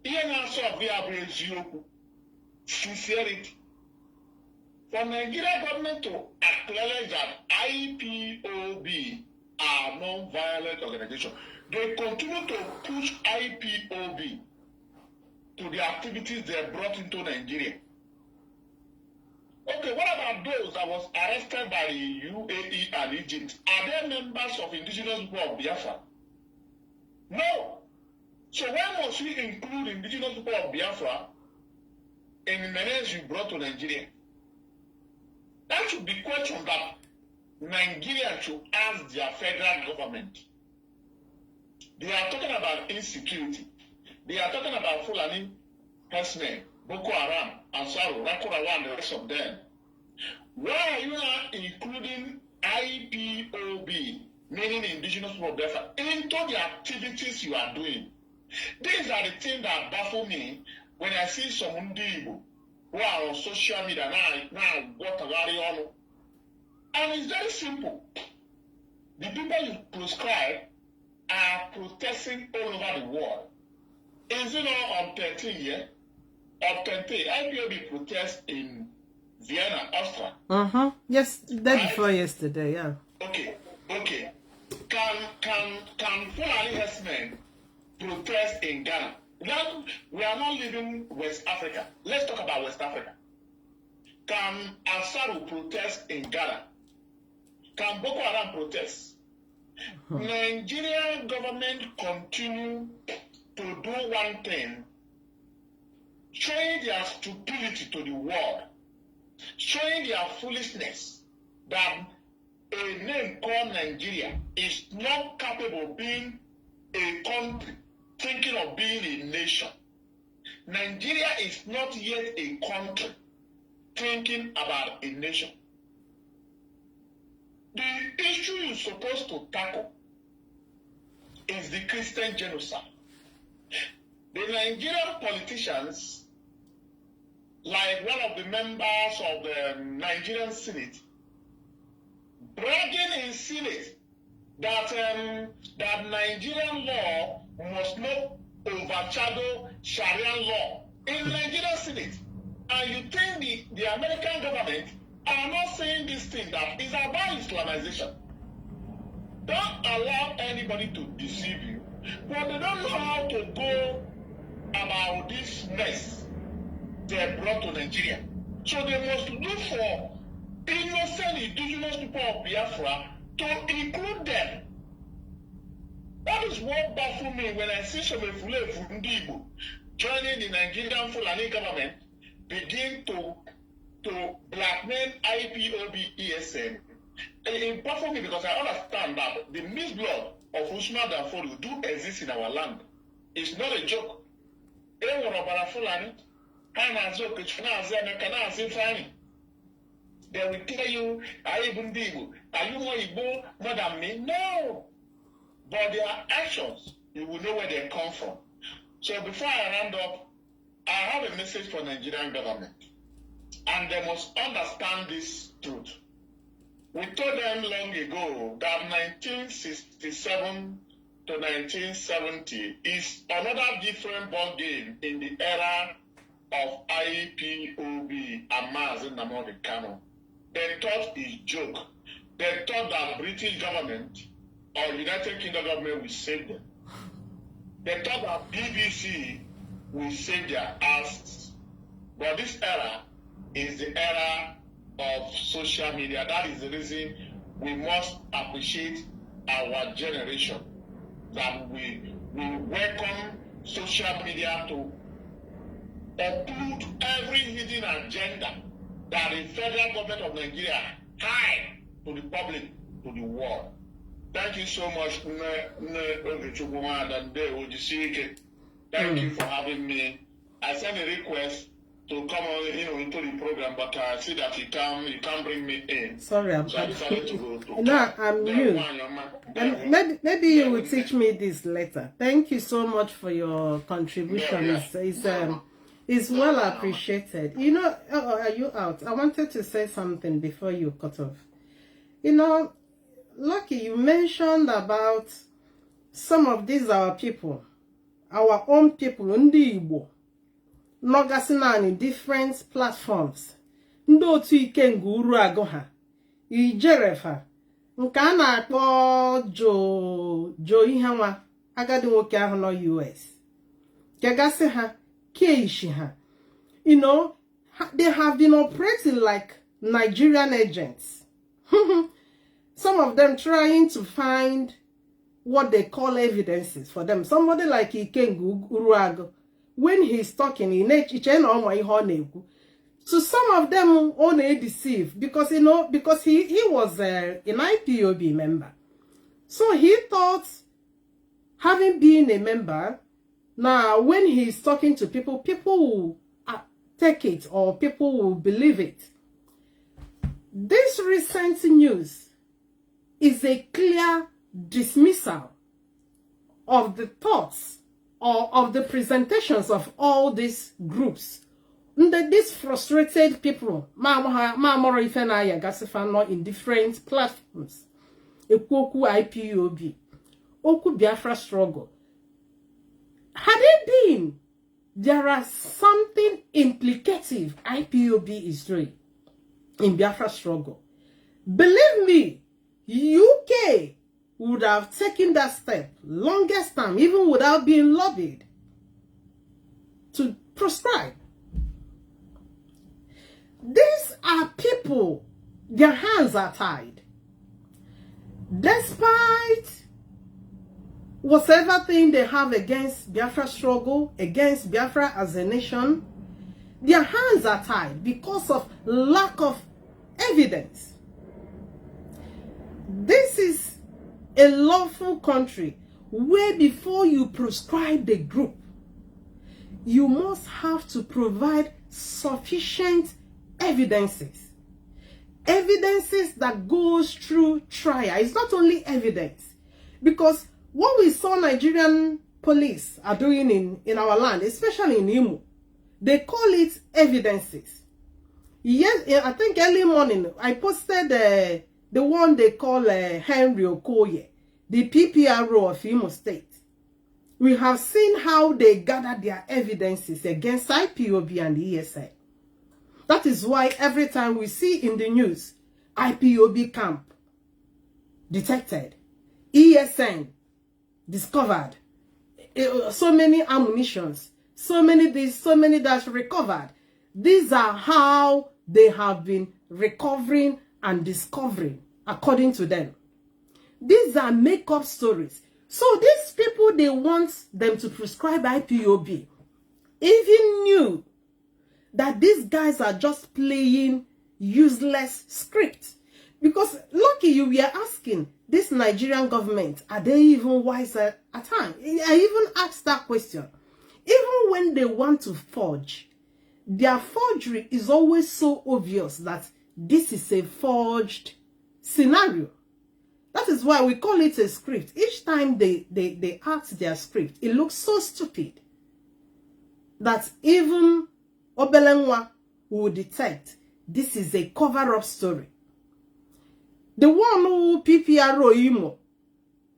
Even not solved there brings you sincerity. For Nigeria government to acknowledge that IPOB are non-violent organization, they continue to push IPOB to the activities they brought into Nigeria. Okay, what about those that was arrested by the UAE and Egypt? Are they members of indigenous people of Biafra? No. So why must we include indigenous people of Biafra in the menace you brought to Nigeria? That should be question that Nigeria should ask their federal government. They are talking about insecurity. They are talking about Fulani herdsmen, Boko Haram, Ansaru, Rakurawa, and the rest of them. Why are you not including IPOB, meaning indigenous people of Biafra, into the activities you are doing? These are the things that baffle me when I see some Ndibo who are on social media now what a very on. And it's very simple. The people you proscribe are protesting all over the world. Is it not on 13 here? On 13, IPOB protest in Vienna, Austria. Yes, day before yesterday, yeah. Okay. Can Fulani herdsmen protest in Ghana? Now, we are not living West Africa. Let's talk about West Africa. Can Ansaru protest in Ghana? Can Boko Haram protest? Nigerian government continue to do one thing, showing their stupidity to the world, showing their foolishness that a name called Nigeria is not capable of being a country thinking of being a nation. Nigeria is not yet a country thinking about a nation. The issue you're supposed to tackle is the Christian genocide. The Nigerian politicians, like one of the members of the Nigerian Senate, bragging in Senate that Nigerian law must not overshadow Sharia law in Nigerian Senate. And you think the American government are not saying this thing that is about Islamization. Don't allow anybody to deceive you, but they don't know how to go about this mess they brought to Nigeria. So they must look for innocent indigenous people of Biafra to include them. That is what baffles me when I see Shomefule Fundibo joining the Nigerian Fulani government begin to blackmail IPOB ESN. It baffles me because I understand that the mixed blood of Usman Danfodio do exist in our land. It's not a joke. They will tell you, are you more Igbo more than me? No. But their actions, you will know where they come from. So before I round up, I have a message for Nigerian government. And they must understand this truth. We told them long ago that 1967 to 1970 is another different ball game in the era of IPOB and Mazi and Kanu. They thought it's joke. They thought that British government or United Kingdom government will save them. They thought that BBC will save their asses. But this era is the era of social media. That is the reason we must appreciate our generation. That we welcome social media to uproot every hidden agenda that the federal government of Nigeria hide to the public, to the world. Thank you so much, Thank you for having me. I sent a request to come on, into the program, but I see that you can't bring me in. Sorry, so I decided to go. No, I'm new. And maybe you will teach me this later. Thank you so much for your contribution. It's well appreciated. You know, are you out? I wanted to say something before you cut off. You know, Lucky, you mentioned about some of these our people, our own people, Ndi Igbo, nogasina in different platforms. Ndị otu Ikenga uru agụ ha, ijerefa, nke a na-akpọ jo ihe nwa agadi nwoke ahụ nọ US. Kegasị ha, keishi ha. You know, they have been operating like Nigerian agents. Some of them trying to find what they call evidences for them. Somebody like Ikenga Uruago, when he's talking, so some of them only deceive because you know, because he was an IPOB member. So he thought, having been a member, now when he's talking to people, people will take it or people will believe it. This recent news is a clear dismissal of the thoughts or of the presentations of all these groups. These frustrated people, in different platforms, Ekwoku IPOB, Oku Biafra struggle. Had it been, there are something implicative IPOB is doing in Biafra struggle. Believe me, UK would have taken that step longest time, even without being lobbied, to proscribe. These are people, their hands are tied. Despite whatever thing they have against Biafra struggle, against Biafra as a nation, their hands are tied because of lack of evidence. This is a lawful country where before you proscribe the group, you must have to provide sufficient evidences. Evidences that goes through trial. It's not only evidence. Because what we saw Nigerian police are doing in our land, especially in Imo, they call it evidences. Yes, I think early morning, I posted the one they call Henry Okoye, the PPRO of Imo State. We have seen how they gather their evidences against IPOB and ESN. That is why every time we see in the news, IPOB camp detected, ESN discovered, so many ammunitions, so many this, so many that recovered. These are how they have been recovering and discovering, according to them. These are make-up stories. So these people, they want them to prescribe IPOB, even knew that these guys are just playing useless script. Because lucky you were asking, this Nigerian government, are they even wiser at times? I even asked that question. Even when they want to forge, their forgery is always so obvious that this is a forged scenario. That is why we call it a script. Each time they act their script, it looks so stupid that even Obelenwa will detect this is a cover-up story. The one who PPRO Imo,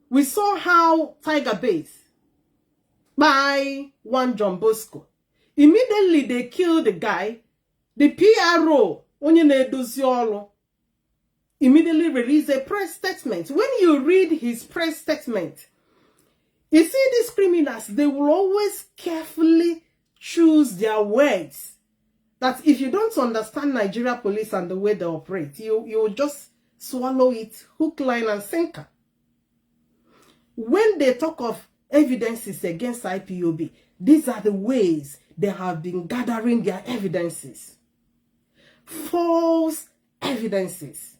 we saw how Tiger Base by one John Bosco. Immediately they killed the guy. The PRO, immediately released a press statement. When you read his press statement, you see these criminals, they will always carefully choose their words. That if you don't understand Nigeria police and the way they operate, you will just swallow it hook, line, and sinker. When they talk of evidences against IPOB, these are the ways they have been gathering their evidences. False evidences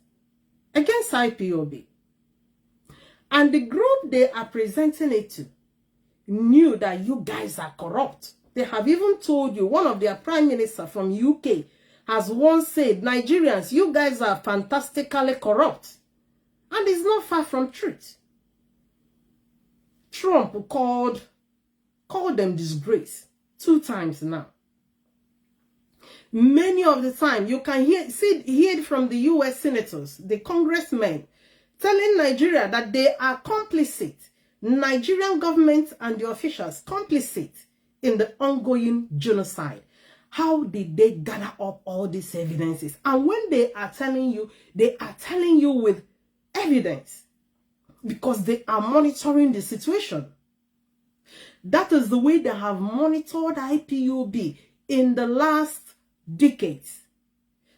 against IPOB. And the group they are presenting it to knew that you guys are corrupt. They have even told you, one of their prime ministers from UK has once said, Nigerians, you guys are fantastically corrupt. And it's not far from truth. Trump called them disgrace 2 times now. Many of the time, you can hear it from the US senators, the congressmen, telling Nigeria that they are complicit. Nigerian government and the officials complicit in the ongoing genocide. How did they gather up all these evidences? And when they are telling you with evidence, because they are monitoring the situation. That is the way they have monitored IPOB in the last decades.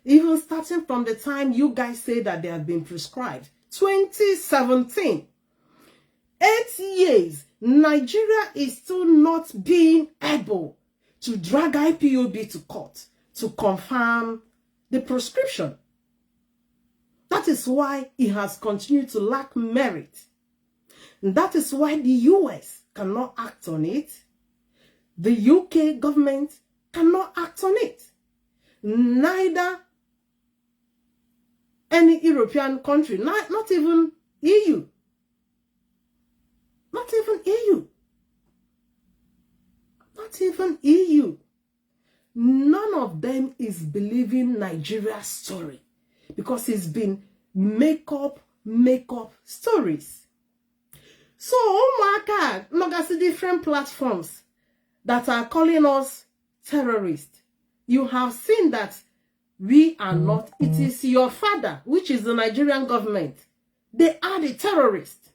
Even starting from the time you guys say that they have been prescribed. 2017. 8 years. Nigeria is still not being able to drag IPOB to court to confirm the prescription. That is why it has continued to lack merit. And that is why the US cannot act on it. The UK government cannot act on it. Neither any European country, not even EU. Not even EU. Not even EU. None of them is believing Nigeria's story. Because it's been make up stories. So, oh my God, look at the different platforms that are calling us terrorists. You have seen that we are not. It is your father, which is the Nigerian government. They are the terrorists.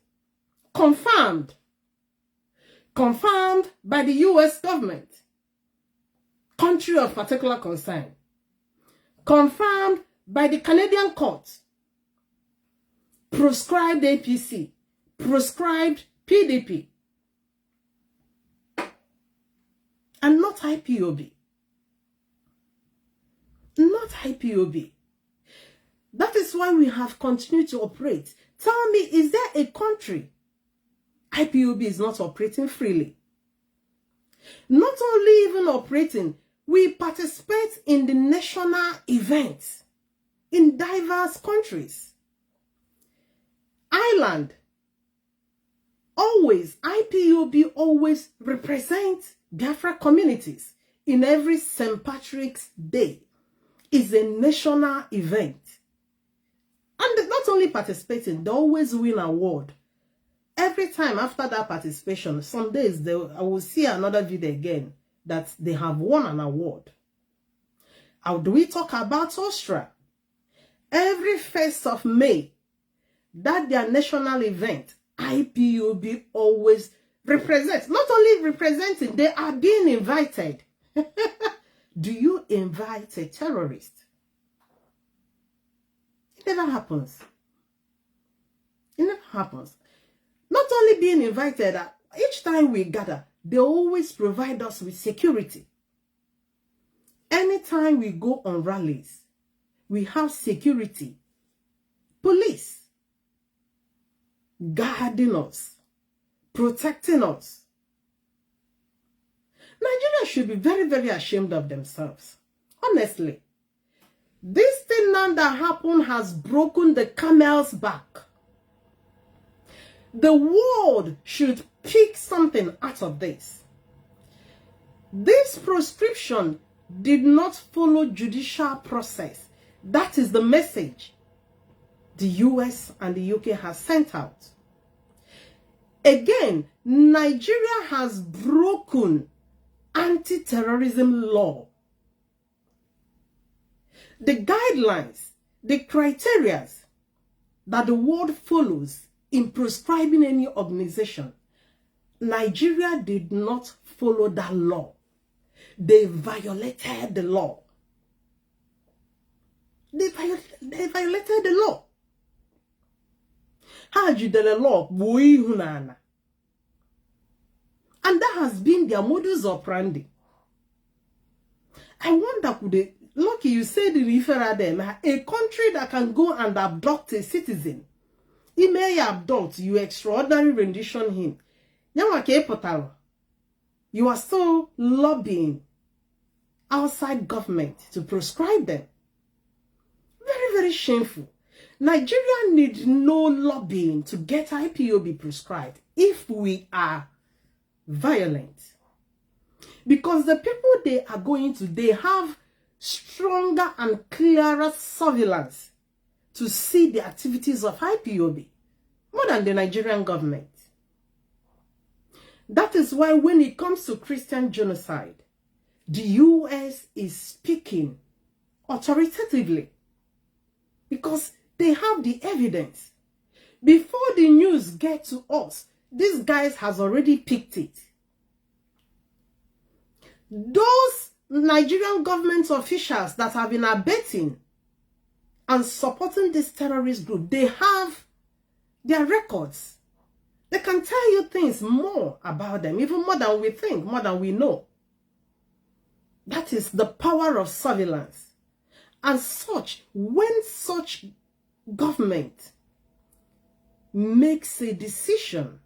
Confirmed. Confirmed by the US government. Country of particular concern. Confirmed by the Canadian court. Proscribed APC. Proscribed PDP. And not IPOB. Not IPOB. That is why we have continued to operate. Tell me, is there a country IPOB is not operating freely? Not only even operating, we participate in the national events in diverse countries. Ireland, always, IPOB always represents Biafra communities in every St. Patrick's Day. It's a national event. And they not only participating, they always win award. Every time after that participation, some days I will see another video again that they have won an award. How do we talk about Austria? Every 1st of May, that their national event, IPOB always represents. Not only representing, they are being invited. Do you invite a terrorist? It never happens. It never happens. Not only being invited, each time we gather, they always provide us with security. Anytime we go on rallies, we have security, police, guarding us, protecting us. Nigeria should be very, very ashamed of themselves. Honestly. This thing now that happened has broken the camel's back. The world should pick something out of this. This proscription did not follow judicial process. That is the message the US and the UK has sent out. Again, Nigeria has broken anti-terrorism law. The guidelines, the criteria that the world follows in prescribing any organization, Nigeria did not follow that law. They violated the law. They violated the law. How did the law? And that has been their modus operandi. I wonder, could they, lucky you said in referendum, a country that can go and abduct a citizen. He may abduct, you extraordinary rendition him. You are still lobbying outside government to prescribe them. Very, very shameful. Nigeria needs no lobbying to get IPOB prescribed if we are violent. Because the people they are going to, they have stronger and clearer surveillance to see the activities of IPOB more than the Nigerian government. That is why when it comes to Christian genocide, the US is speaking authoritatively because they have the evidence. Before the news gets to us, these guys has already picked it. Those Nigerian government officials that have been abetting and supporting this terrorist group, they have their records. They can tell you things more about them, even more than we think, more than we know. That is the power of surveillance. And when such government makes a decision,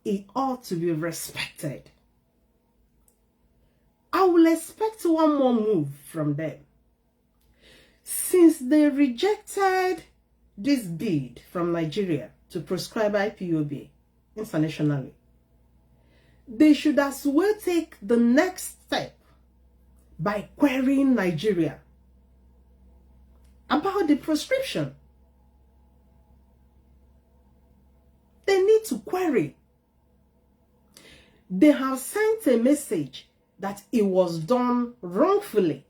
it ought to be respected. I will expect one more move from them. Since they rejected this bid from Nigeria to proscribe IPOB internationally, they should as well take the next step by querying Nigeria about the proscription. They need to query. They have sent a message that it was done wrongfully.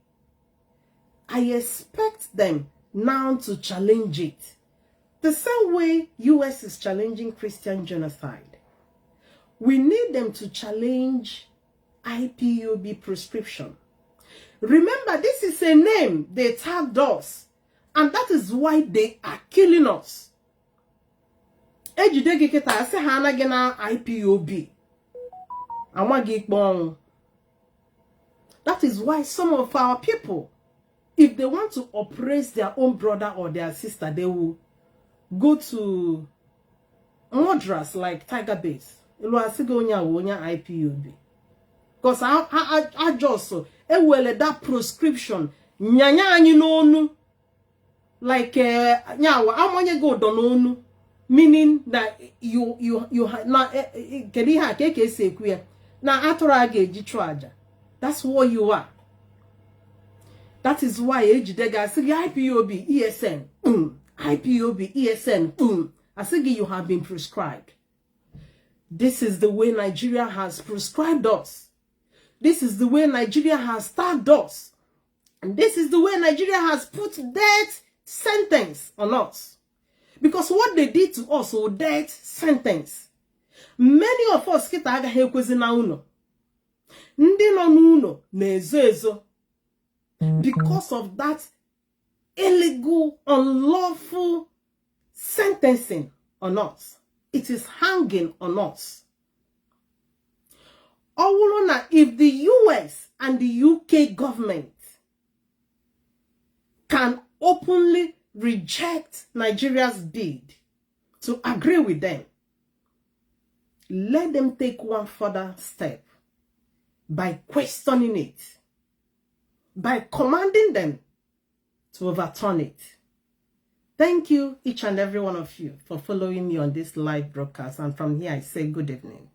I expect them now to challenge it. The same way US is challenging Christian genocide. We need them to challenge IPOB proscription. Remember, this is a name they tagged us, and that is why they are killing us. IPOB. That is why some of our people, if they want to oppress their own brother or their sister, they will go to murderers like Tiger Base. IPOB. Because I just that proscription like meaning that you that's what you are. That is why Ejidega say IPOB ESN IPOB ESN I say you have been prescribed. This is the way Nigeria has prescribed us. This is the way Nigeria has tagged us. And this is the way Nigeria has put death sentence on us. Because what they did to us was death sentence. Many of us kita aga hekwezi na uno. Ndi no n'uno na-ezo. Because of that illegal, unlawful sentencing on us. It is hanging on us. If the US and the UK government can openly reject Nigeria's bid to agree with them, let them take one further step by questioning it, by commanding them to overturn it. Thank you, each and every one of you, for following me on this live broadcast. And from here, I say good evening.